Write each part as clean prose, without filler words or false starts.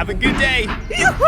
Have a good day. Yoo-hoo!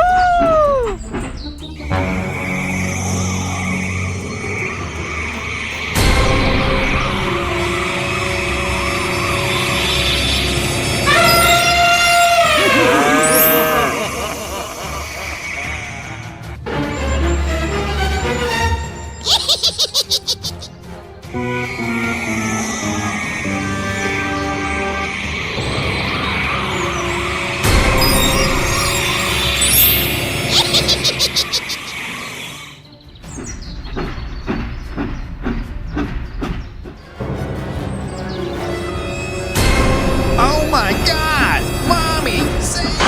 Oh my God! Mommy, save me!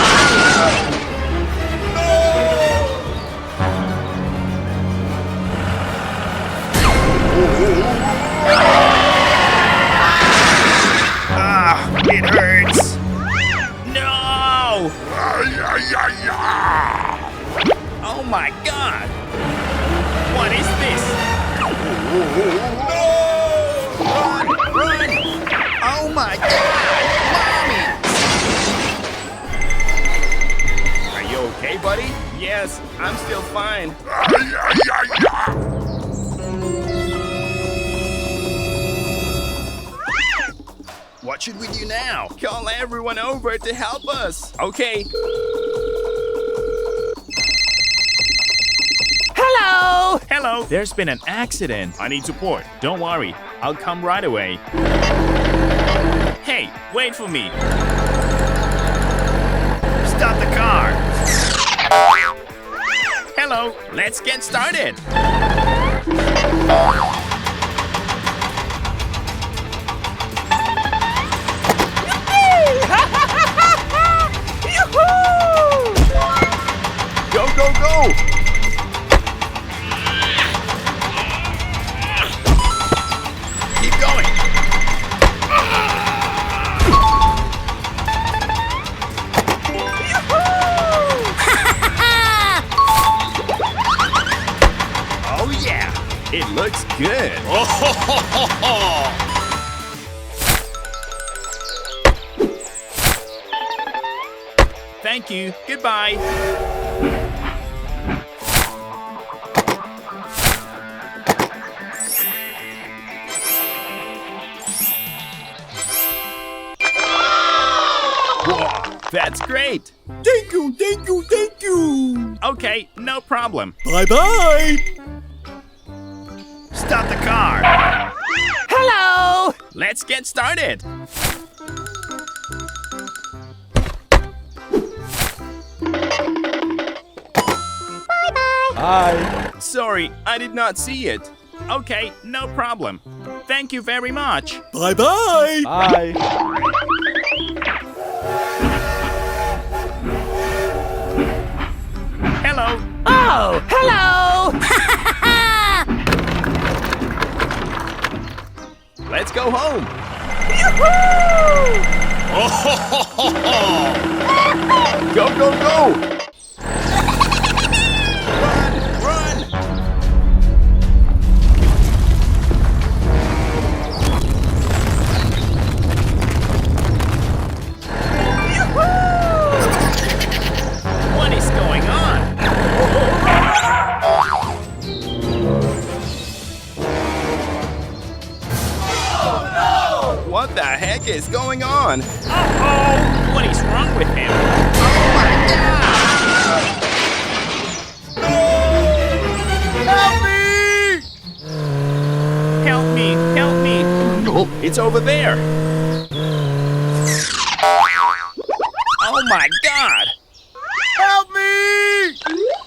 Ah, it hurts. No! Oh my God! What is this? No! Run! Run! Oh my God! Mommy! Are you okay, buddy? Yes, I'm still fine. What should we do now? Call everyone over to help us. Okay. Hello! Hello. There's been an accident. I need support. Don't worry. I'll come right away. Hey, wait for me. Stop the car. Hello. Let's get started. Go, go, go! Keep going! Oh yeah! It looks good! Thank you. Goodbye. Whoa, that's great. Thank you, thank you, thank you! Okay, no problem. Bye-bye! Stop the car. Hello! Let's get started. Bye! Sorry, I did not see it. Okay, no problem. Thank you very much. Bye-bye! Bye! Hello. Oh, hello! Let's go home. Yoo-hoo! Go, go, go. Run, run. What is going on? What the heck is going on? Uh-oh! What is wrong with him? Oh my God! Help me! Help me! Help me! Oh, it's over there! Oh my God! Help me!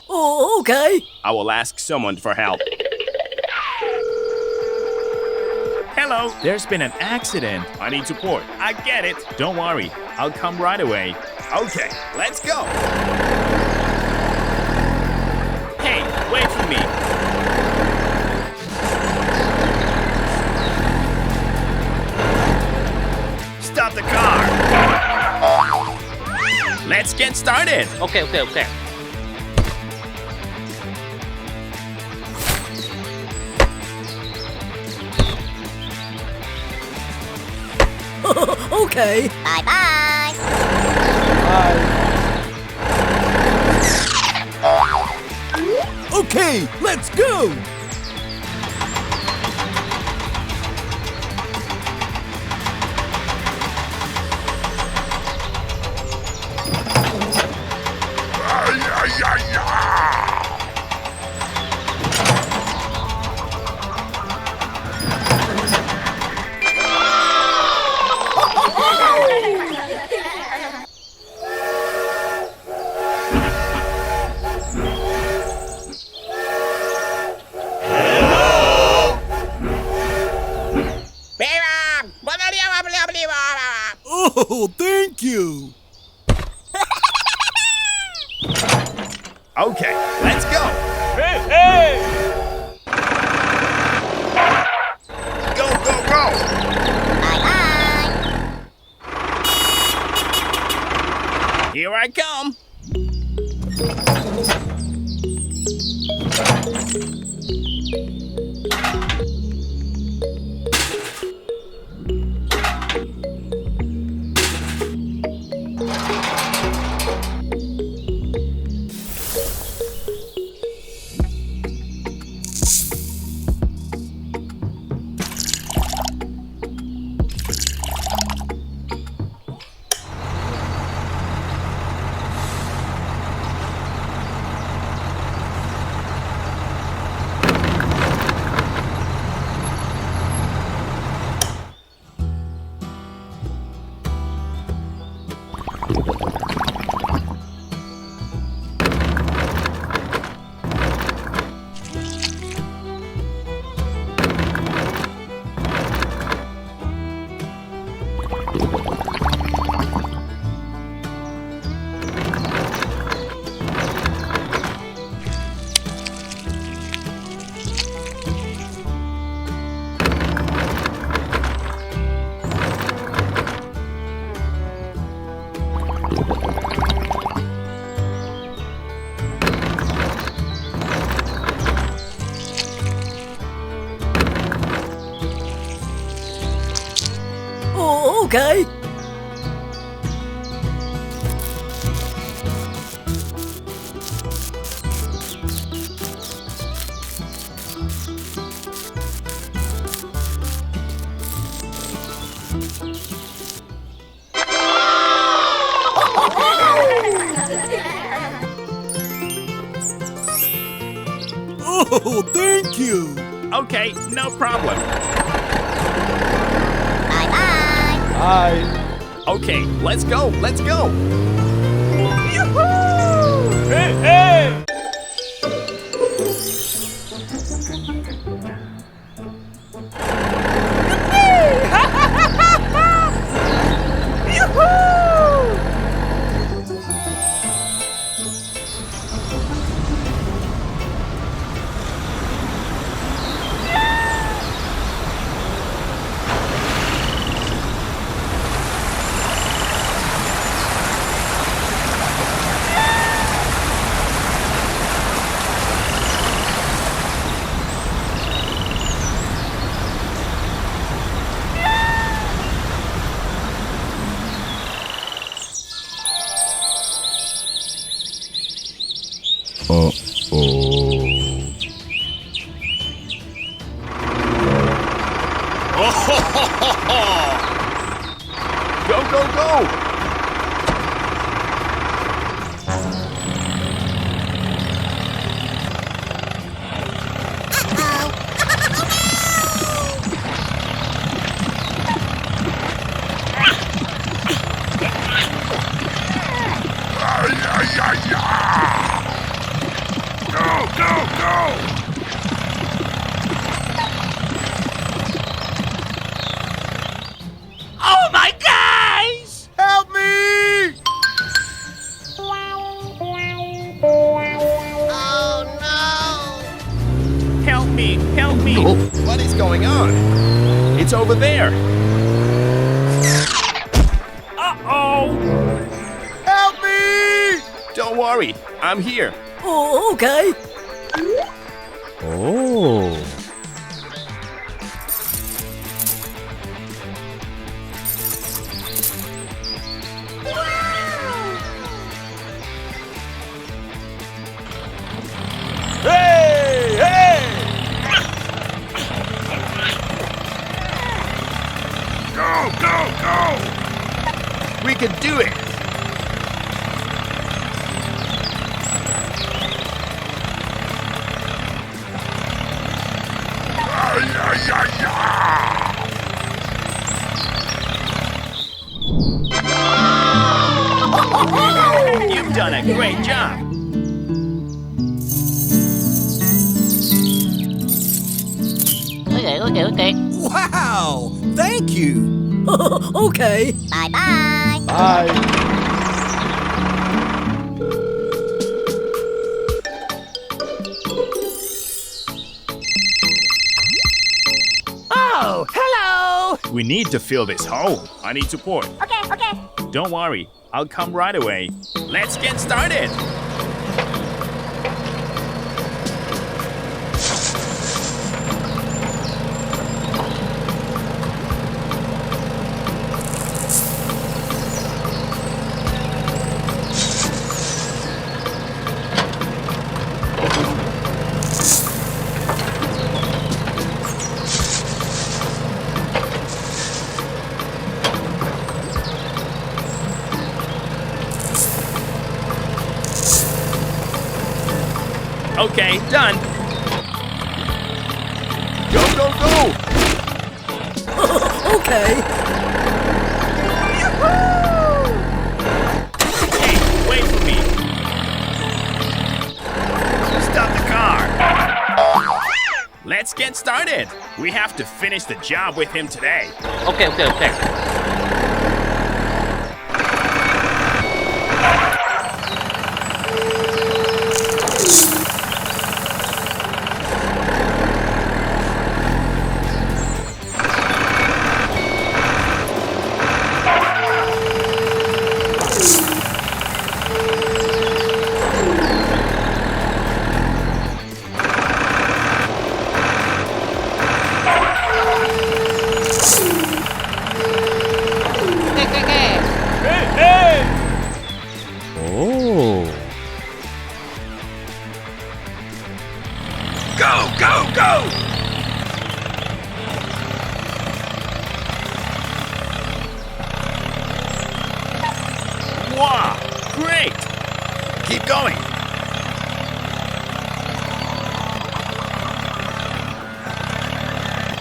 Oh, okay. I will ask someone for help. Hello, there's been an accident. I need support. I get it. Don't worry. I'll come right away. Okay, let's go. Hey, wait for me. Stop the car. Let's get started. Okay. Okay. Bye-bye. Bye. Okay, let's go! Oh, thank you! Okay, let's go. Hey, hey! Go, go, go. Here I come. Oh, okay. Oh, thank you. Okay, no problem. Bye. Okay, let's go, let's go. Hey, hey! Go, go, go. Go, go, go. Oh my guys! Help me! Help me, help me. What is going on? It's over there. Uh-oh. Help me! Don't worry, I'm here. Oh, okay. Oh. Hey! Go! We can do it. You've done a great job. Okay. Wow! Thank you! Okay. Bye-bye. Bye. Oh, hello! We need to fill this hole. I need support. Okay. Don't worry, I'll come right away. Let's get started. Okay, done. Go! Okay. Hey, wait for me. Stop the car. Let's get started. We have to finish the job with him today. Okay. Go! Wow, great. Keep going.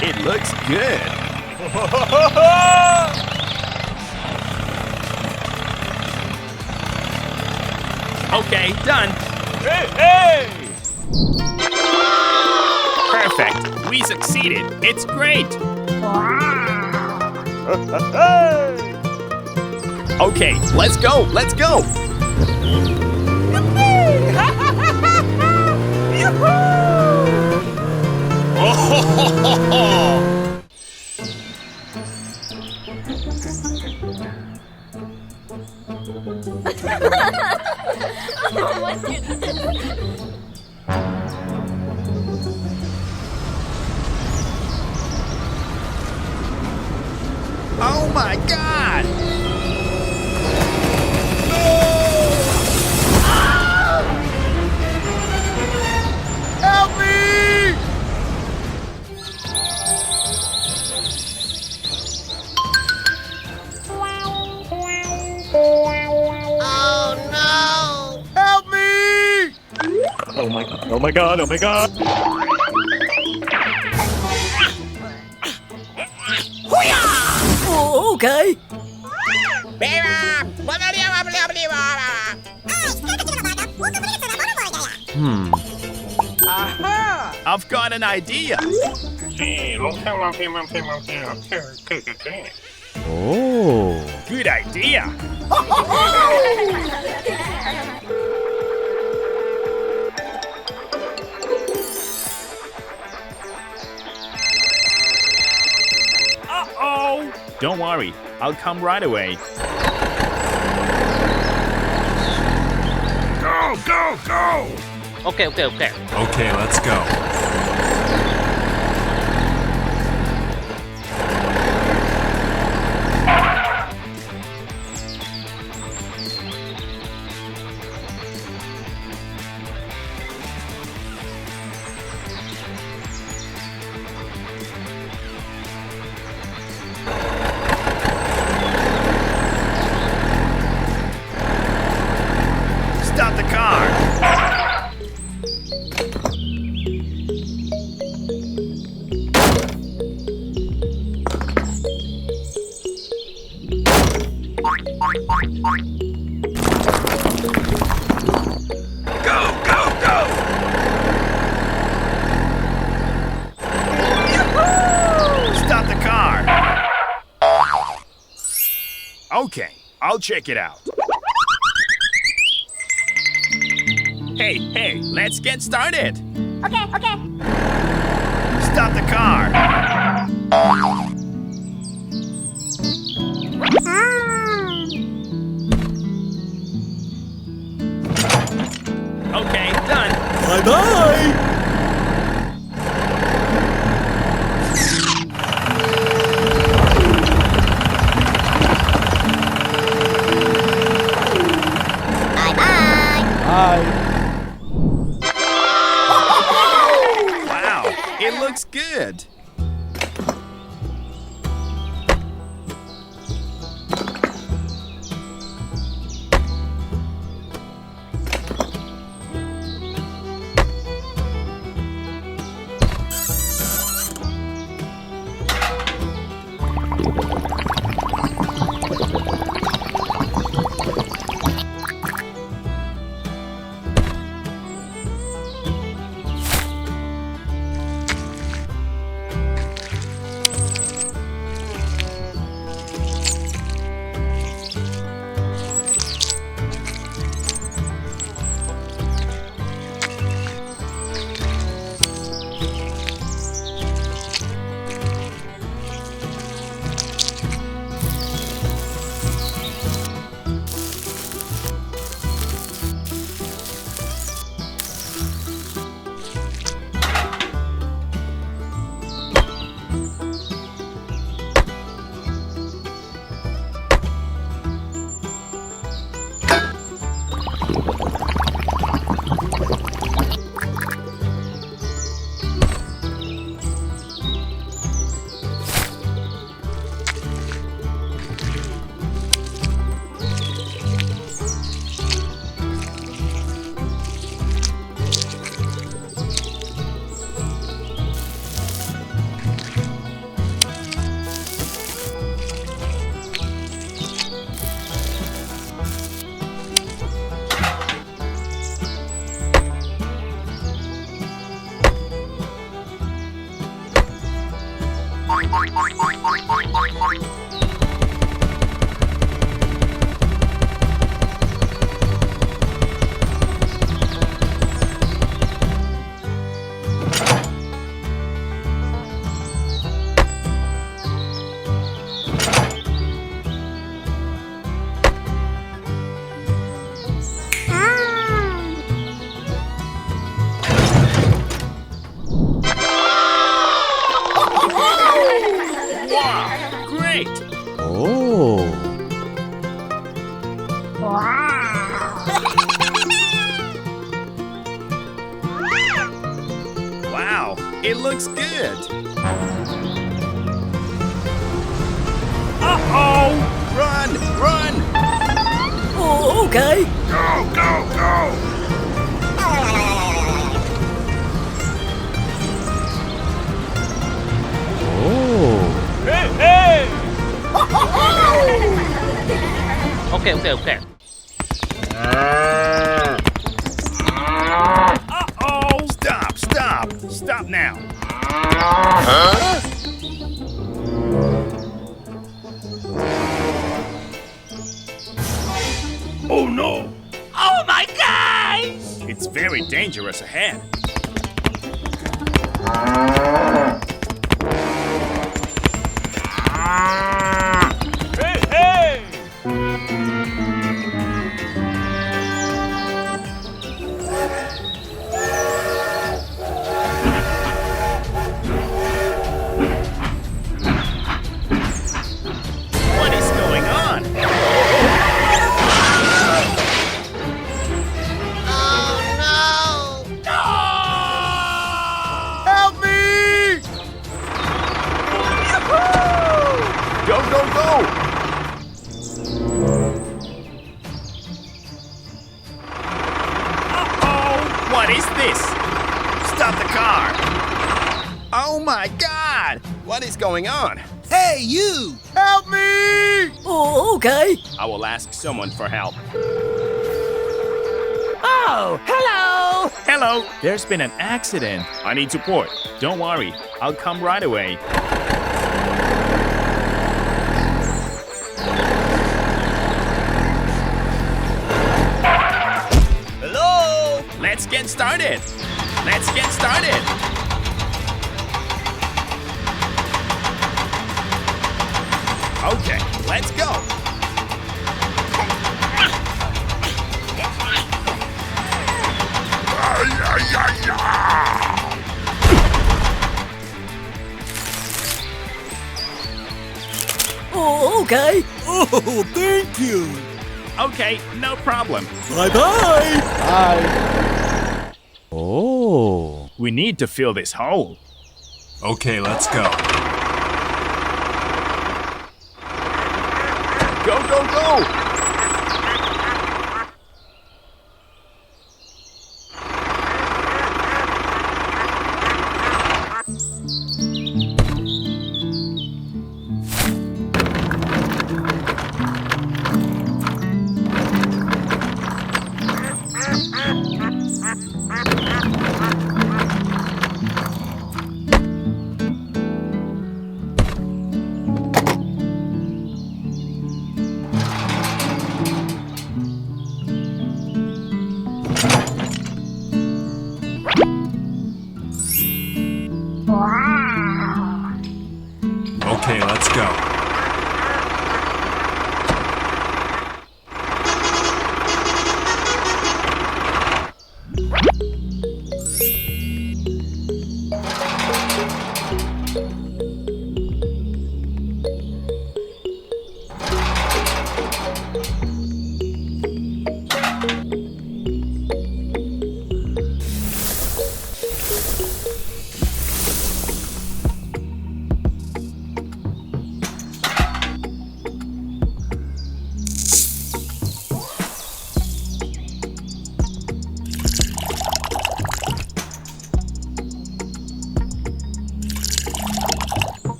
It looks good. Okay, done. Hey! Perfect. We succeeded. It's great. Okay, let's go. Oh my God! Help me! Oh no! Help me! Oh my God! Oh, okay. I've got an idea. Oh. Good idea. Uh-oh. Don't worry, I'll come right away. Go! Okay. Okay, let's go. Go, go, go! Stop the car. Okay, I'll check it out. Hey, let's get started. Okay, okay. Stop the car. Okay, done. Bye-bye. Wow, it looks good. Great! Oh. Wow, it looks good. Uh-oh! Run, run! Oh, okay. Go, go, go! Oh. Hey, hey! Okay, okay, okay. Uh-oh! Stop, stop! Stop now! Oh no! Oh my gosh! It's very dangerous ahead. Hey, hey! What is going on? Help me! Go, go, go! Uh-oh! What is this? Stop the car! Oh my God! What is going on? Hey, you. Help me! Oh, okay. I will ask someone for help. Oh, hello. Hello, there's been an accident. I need support. Don't worry, I'll come right away. Hello? Let's get started. Let's get started. Okay, let's go. Oh, okay. Oh, thank you. Okay, no problem. Bye-bye. Oh. We need to fill this hole. Okay, let's go. Go, go, go! Okay, let's go.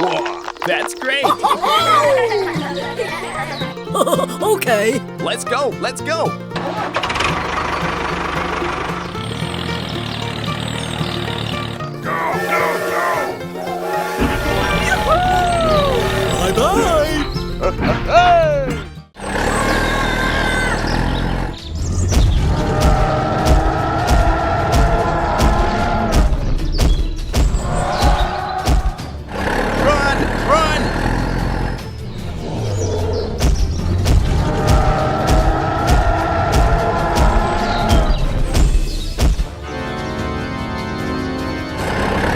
Whoa, that's great. Okay. Let's go, let's go. Bye-bye. Run, run.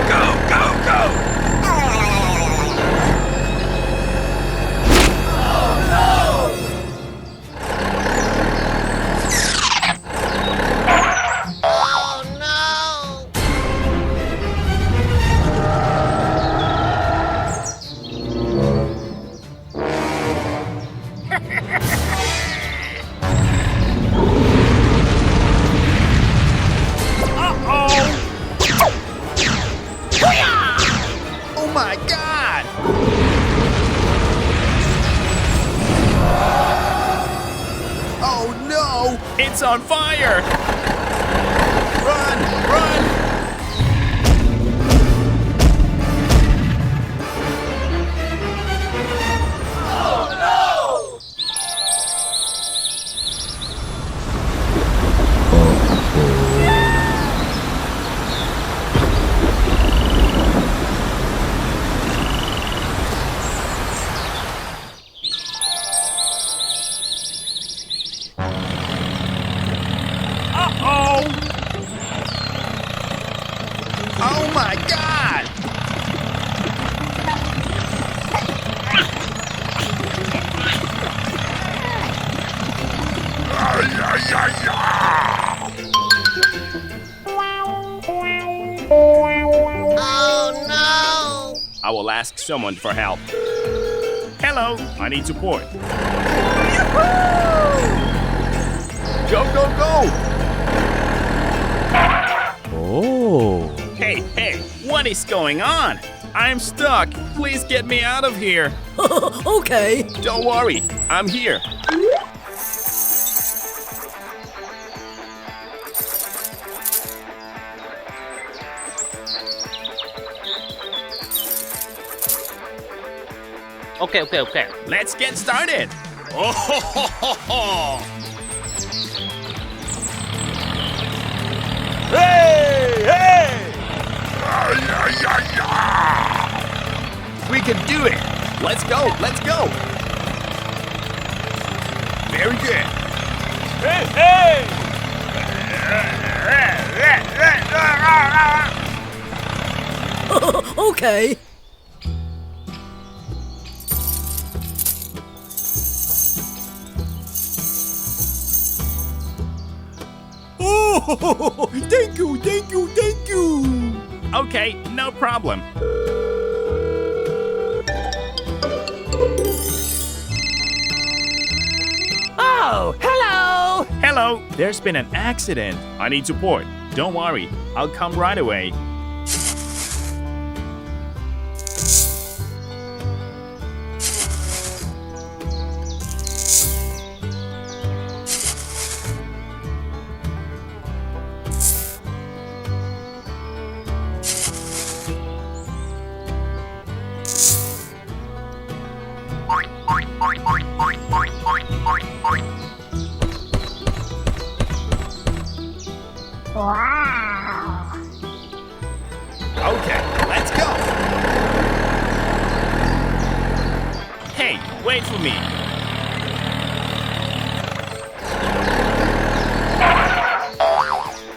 Go, go, go! God! Oh no! It's on fire! Run! Run! Uh-oh! Oh my God! I will ask someone for help. Hello, I need support. Go, go, go! Oh. Hey, hey, what is going on? I'm stuck. Please get me out of here. Okay. Don't worry, I'm here. Okay. Let's get started. Oh, ho, ho, ho, ho. Hey! Hey! We can do it! Let's go, let's go. Very good! Hey! Hey! Okay. Oh! Thank you! Thank you! Thank you! Okay, no problem. Oh, hello! Hello, there's been an accident. I need support. Don't worry, I'll come right away. Okay, let's go. Hey, wait for me.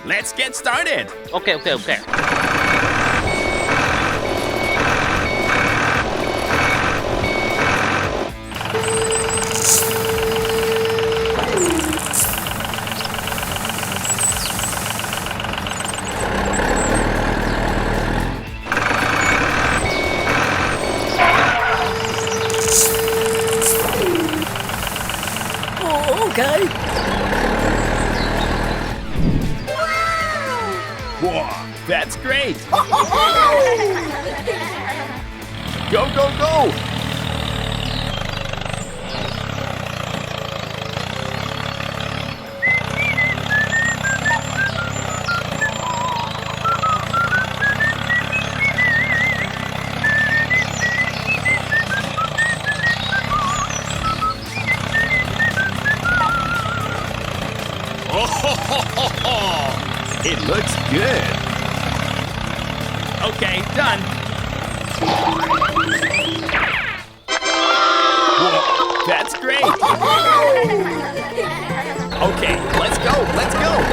Let's get started. Okay. Oh, okay. Whoa, that's great. Go, go, go. Oh, it looks good. Okay, done. Whoa, that's great. Okay, let's go, let's go.